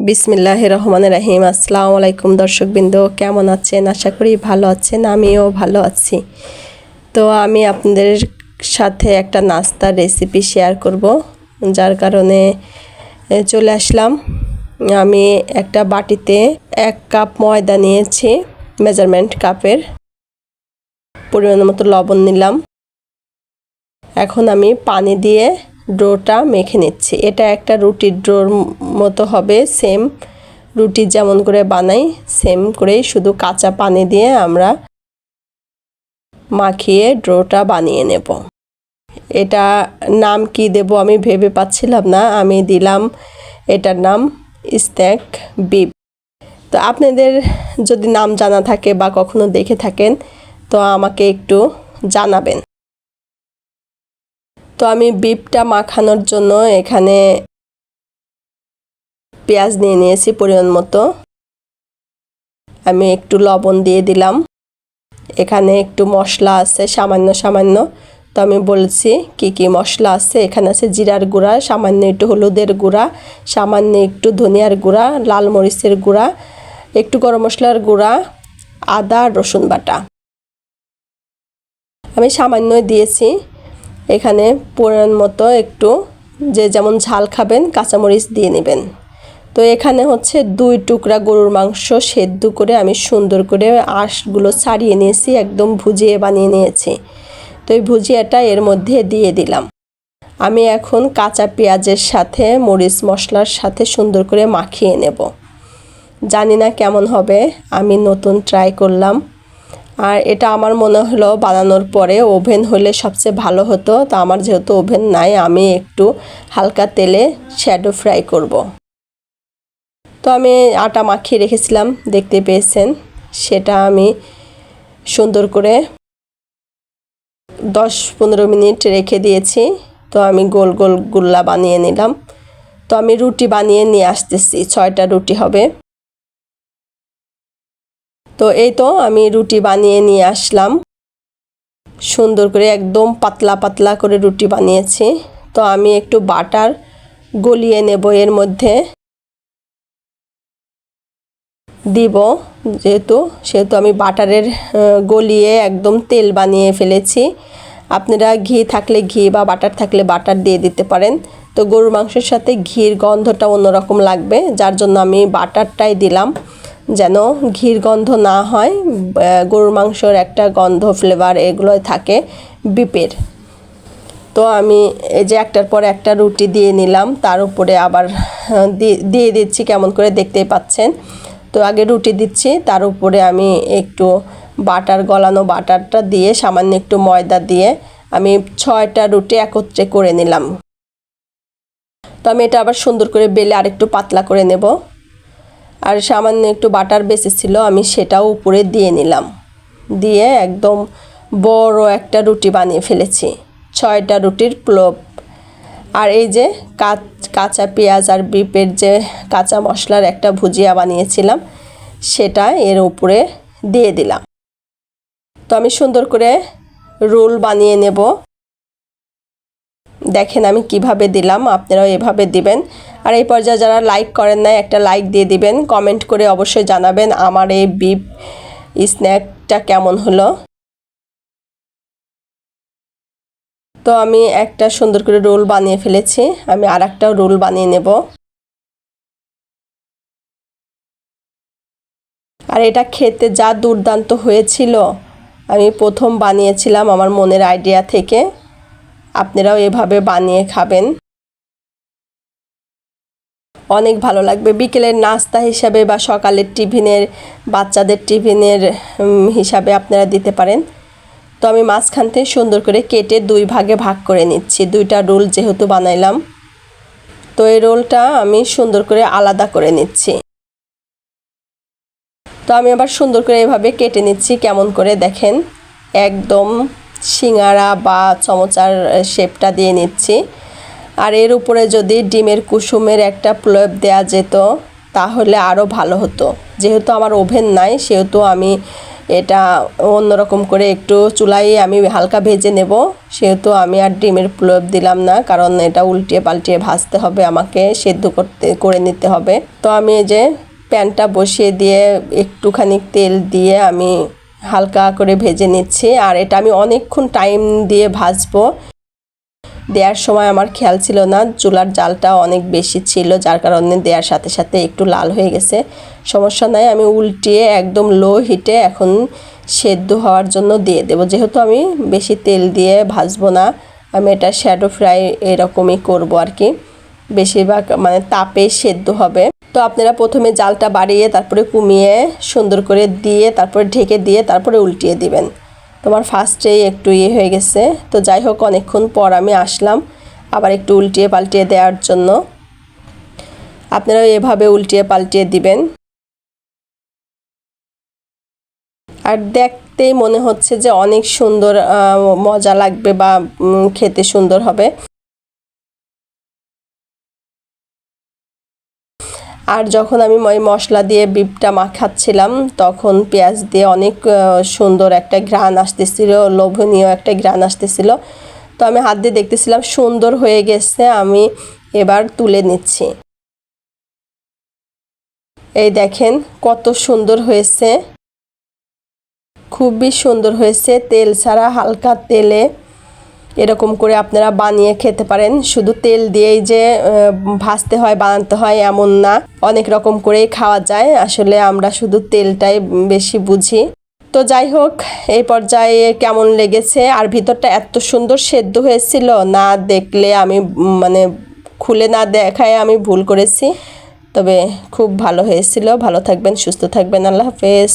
বিসমিল্লাহির রহমানির রহিম। আসসালামু আলাইকুম দর্শকবৃন্দ, কেমন আছেন? আশা করি ভালো আছেন, আমিও ভালো আছি। তো আমি আপনাদের সাথে একটা নাস্তার রেসিপি শেয়ার করব, যার কারণে চলে আসলাম। আমি একটা বাটিতে 1 কাপ ময়দা নিয়েছি, মেজারমেন্ট কাপের, পরিমাণ মতো লবণ নিলাম। এখন আমি পানি দিয়ে ডোটা মেখে নিচ্ছি। এটা একটা রুটির ডোর মতো হবে, সেম রুটি যেমন করে বানাই সেম করেই, শুধু কাঁচা পানি দিয়ে আমরা মাখিয়ে ডোটা বানিয়ে নেব। এটা নাম কি দেব আমি ভেবে পাচ্ছিলাম না, আমি দিলাম এটার নাম স্ন্যাক বিপ। তো আপনাদের যদি নাম জানা থাকে বা কখনো দেখে থাকেন তো আমাকে একটু জানাবেন। তো আমি বিপটা মাখানোর জন্য এখানে পেঁয়াজ নিয়ে নিয়েছি পরিমাণ মতো। আমি একটু লবণ দিয়ে দিলাম। এখানে একটু মশলা আছে সামান্য। তো আমি বলছি কি কি মশলা আছে। এখানে আছে জিরার গুঁড়া, সামান্য একটু হলুদের গুঁড়া, সামান্য একটু ধনিয়ার গুঁড়া, লাল মরিচের গুঁড়া, একটু গরম মশলার গুঁড়া, আদা রসুন বাটা আমি সামান্য দিয়েছি। এখানে পরিমাণ মতো একটু যে যেমন ঝাল খাবেন কাঁচামরিচ দিয়ে নেবেন। তো এখানে হচ্ছে 2 টুকরা গরুর মাংস সেদ্ধ করে আমি সুন্দর করে আঁশগুলো ছাড়িয়ে নিয়েছি, একদম ভুজিয়ে বানিয়ে নিয়েছি। তো এই ভুজিয়াটা এর মধ্যে দিয়ে দিলাম। আমি এখন কাঁচা পেঁয়াজের সাথে মরিচ মশলার সাথে সুন্দর করে মাখিয়ে নেব। জানি না কেমন হবে, আমি নতুন ট্রাই করলাম। আর এটা আমার মনে হলো বানানোর পরে ওভেন হলে সবচেয়ে ভালো হতো। তো আমার যেহেতু ওভেন নাই, আমি একটু হালকা তেলে শ্যাডো ফ্রাই করব। তো আমি আটা মাখিয়ে রেখেছিলাম, দেখতে পেয়েছেন, সেটা আমি সুন্দর করে 10-15 মিনিট রেখে দিয়েছি। তো আমি গোল গোল গুল্লা বানিয়ে নিলাম। তো আমি রুটি বানিয়ে নিয়ে আসতেছি, 6টা রুটি হবে। তো এই তো আমি রুটি বানিয়ে নিয়ে আসলাম, সুন্দর করে একদম পাতলা পাতলা করে রুটি বানিয়েছি। তো আমি একটু বাটার গলিয়ে নেব, এর মধ্যে দিব, সেহেতু আমি বাটারের গলিয়ে একদম তেল বানিয়ে ফেলেছি। আপনারা ঘি থাকলে ঘি বা বাটার থাকলে বাটার দিয়ে দিতে পারেন। তো গরুর মাংসের সাথে ঘির গন্ধটা অন্যরকম লাগবে, যার জন্য আমি বাটারটাই দিলাম, যেন ঘির গন্ধ না হয়। গরুর মাংসর একটা গন্ধ ফ্লেভার এগুলোই থাকে বিপের। তো আমি এই যে একটার পর একটা রুটি দিয়ে নিলাম, তার উপরে আবার দিয়ে দিচ্ছি, কেমন করে দেখতেই পাচ্ছেন। তো আগে রুটি দিচ্ছি, তার উপরে আমি একটু গলানো বাটারটা দিয়ে সামান্য একটু ময়দা দিয়ে আমি 6টা রুটি একত্রে করে নিলাম। তো আমি এটা আবার সুন্দর করে বেলে আরেকটু পাতলা করে নেব। আর সামান্য একটু বাটার বেঁচে ছিল, আমি সেটাও উপরে দিয়ে নিলাম, দিয়ে একদম বড় একটা রুটি বানিয়ে ফেলেছি, 6টা রুটির প্লোভ। আর এই যে কাঁচা পেঁয়াজ আর বিপের যে কাঁচা মশলার একটা ভুজিয়া বানিয়েছিলাম, সেটা এর উপরে দিয়ে দিলাম। তো আমি সুন্দর করে রোল বানিয়ে নেব। দেখেন আমি কিভাবে দিলাম, আপনারাও এভাবে দিবেন। আর এই পর্যায়ে যারা লাইক করেন না, একটা লাইক দিয়ে দিবেন, কমেন্ট করে অবশ্যই জানাবেন আমার এই বিপ স্ন্যাকটা কেমন হলো। তো আমি একটা সুন্দর করে রোল বানিয়ে ফেলেছি, আমি আরেকটা রোল বানিয়ে নেব। আর এটা খেতে যা দুর্দান্ত হয়েছিল, আমি প্রথম বানিয়েছিলাম আমার মনের আইডিয়া থেকে। আপনারাও এভাবে বানিয়ে খাবেন, অনেক ভালো লাগবে। বিকেলের নাস্তা হিসাবে বা সকালের টিফিনের, বাচ্চাদের টিফিনের হিসাবে আপনারা দিতে পারেন। তো আমি মাঝখান থেকে সুন্দর করে কেটে 2 ভাগে ভাগ করে নিচ্ছি, 2টা রোল যেহেতু বানাইলাম। তো এই রোলটা আমি সুন্দর করে আলাদা করে নিচ্ছি। তো আমি আবার সুন্দর করে এভাবে কেটে নিচ্ছি, কেমন করে দেখেন, একদম সিঙ্গারা বা চমচার শেপটা দিয়ে নিচ্ছি। আর এর উপরে যদি ডিমের কুসুমের একটা প্লেট দেওয়া যেত তাহলে আরও ভালো হতো। যেহেতু আমার ওভেন নাই, সেহেতু আমি এটা অন্যরকম করে একটু চুলায় আমি হালকা ভেজে নেব। সেহেতু আমি আর ডিমের প্রলেপ দিলাম না, কারণ এটা উল্টিয়ে পাল্টিয়ে ভাজতে হবে, আমাকে সেদ্ধ করে নিতে হবে। তো আমি এই যে প্যানটা বসিয়ে দিয়ে একটুখানি তেল দিয়ে আমি হালকা করে ভেজে নিচ্ছি। আর এটা আমি অনেকক্ষণ টাইম দিয়ে ভাজবো। দেওয়ার সময় আমার খেয়াল ছিল না, চুলার জালটা অনেক বেশি ছিল, যার কারণে দেওয়ার সাথে সাথে একটু লাল হয়ে গেছে। সমস্যা নাই, আমি উল্টিয়ে একদম লো হিটে এখন সেদ্ধ হওয়ার জন্য দিয়ে দেব। যেহেতু আমি বেশি তেল দিয়ে ভাজবো না, আমি এটা শ্যাডো ফ্রাই এরকমই করব আর কি, বেশিরভাগ মানে তাপে সেদ্ধ হবে। তো আপনারা প্রথমে জালটা বাড়িয়ে তারপরে কমিয়ে সুন্দর করে দিয়ে তারপরে ঢেকে দিয়ে তারপরে উল্টিয়ে দিবেন। তোমার ফার্স্টেই একটু হয়ে গেছে। তো যাই হোক, অনেকক্ষণ পর আমি আসলাম আবার একটু উল্টিয়ে পাল্টিয়ে দেওয়ার জন্য। আপনারা এভাবে উল্টিয়ে পাল্টিয়ে দিবেন। আর দেখতেই মনে হচ্ছে যে অনেক সুন্দর মজা লাগবে বা খেতে সুন্দর হবে। আর যখন আমি মশলা দিয়ে বিপটা মাখাচ্ছিলাম, তখন পেঁয়াজ দিয়ে অনেক সুন্দর একটা ঘ্রাণ আসতেছিল, লোভনীয় একটা ঘ্রাণ আসতেছিল। তো আমি হাত দিয়ে দেখতেছিলাম সুন্দর হয়ে গেছে, আমি এবার তুলে নিচ্ছি। এই দেখেন কত সুন্দর হয়েছে, খুবই সুন্দর হয়েছে। তেল ছাড়া হালকা তেলে এরকম করে আপনারা বানিয়ে খেতে পারেন। শুধু তেল দিয়েই যে ভাজতে হয় বানাতে হয় এমন না, অনেক রকম করেই খাওয়া যায়। আসলে আমরা শুধু তেলটাই বেশি বুঝি। তো যাই হোক, এই পর্যায়ে কেমন লেগেছে, আর ভিতরটা এত সুন্দর সেদ্ধ হয়েছিল, না দেখলে আমি মানে খুলে না দেখায় আমি ভুল করেছি। তবে খুব ভালো হয়েছিল। ভালো থাকবেন, সুস্থ থাকবেন, আল্লাহ হাফেজ।